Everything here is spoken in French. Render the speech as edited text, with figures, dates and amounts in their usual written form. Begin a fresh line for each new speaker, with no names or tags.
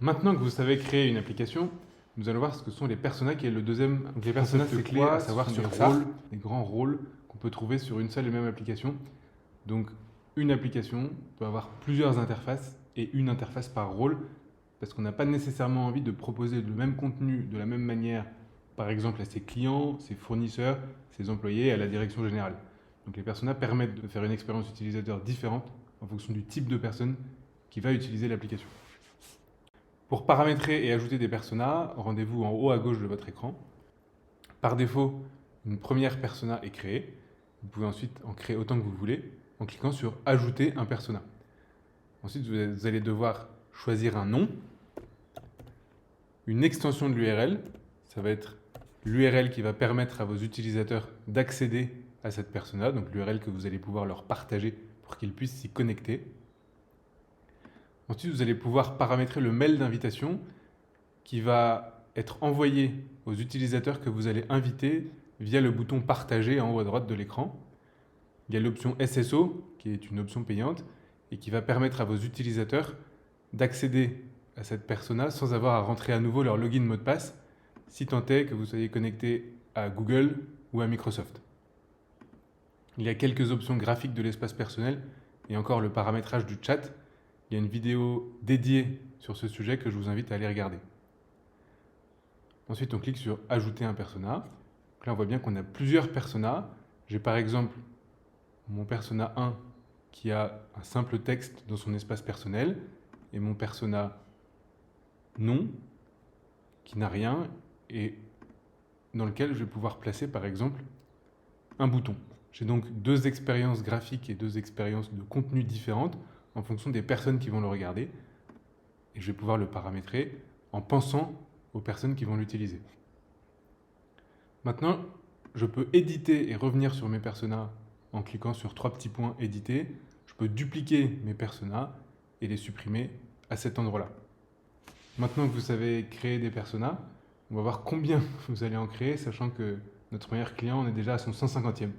Maintenant que vous savez créer une application, nous allons voir ce que sont les personas, qui est le deuxième. Donc les personas, c'est clé à savoir sur les rôles, les grands rôles qu'on peut trouver sur une seule et même application. Donc une application peut avoir plusieurs interfaces et une interface par rôle, parce qu'on n'a pas nécessairement envie de proposer le même contenu de la même manière, par exemple à ses clients, ses fournisseurs, ses employés, à la direction générale. Donc les personas permettent de faire une expérience utilisateur différente en fonction du type de personne qui va utiliser l'application. Pour paramétrer et ajouter des personas, rendez-vous en haut à gauche de votre écran. Par défaut, une première persona est créée. Vous pouvez ensuite en créer autant que vous voulez en cliquant sur « Ajouter un persona ». Ensuite, vous allez devoir choisir un nom, une extension de l'URL. Ça va être l'URL qui va permettre à vos utilisateurs d'accéder à cette persona, donc l'URL que vous allez pouvoir leur partager pour qu'ils puissent s'y connecter. Ensuite, vous allez pouvoir paramétrer le mail d'invitation qui va être envoyé aux utilisateurs que vous allez inviter via le bouton « Partager » en haut à droite de l'écran. Il y a l'option SSO, qui est une option payante, et qui va permettre à vos utilisateurs d'accéder à cette persona sans avoir à rentrer à nouveau leur login mot de passe, si tant est que vous soyez connecté à Google ou à Microsoft. Il y a quelques options graphiques de l'espace personnel et encore le paramétrage du chat. Il y a une vidéo dédiée sur ce sujet que je vous invite à aller regarder. Ensuite, on clique sur « Ajouter un persona ». Donc là, on voit bien qu'on a plusieurs personas. J'ai par exemple mon persona 1 qui a un simple texte dans son espace personnel et mon persona non qui n'a rien et dans lequel je vais pouvoir placer par exemple un bouton. J'ai donc deux expériences graphiques et deux expériences de contenu différentes en fonction des personnes qui vont le regarder et je vais pouvoir le paramétrer en pensant aux personnes qui vont l'utiliser. Maintenant, je peux éditer et revenir sur mes personas en cliquant sur trois petits points « Éditer ». Je peux dupliquer mes personas et les supprimer à cet endroit-là. Maintenant que vous savez créer des personas, on va voir combien vous allez en créer, sachant que notre meilleur client, on est déjà à son 150e.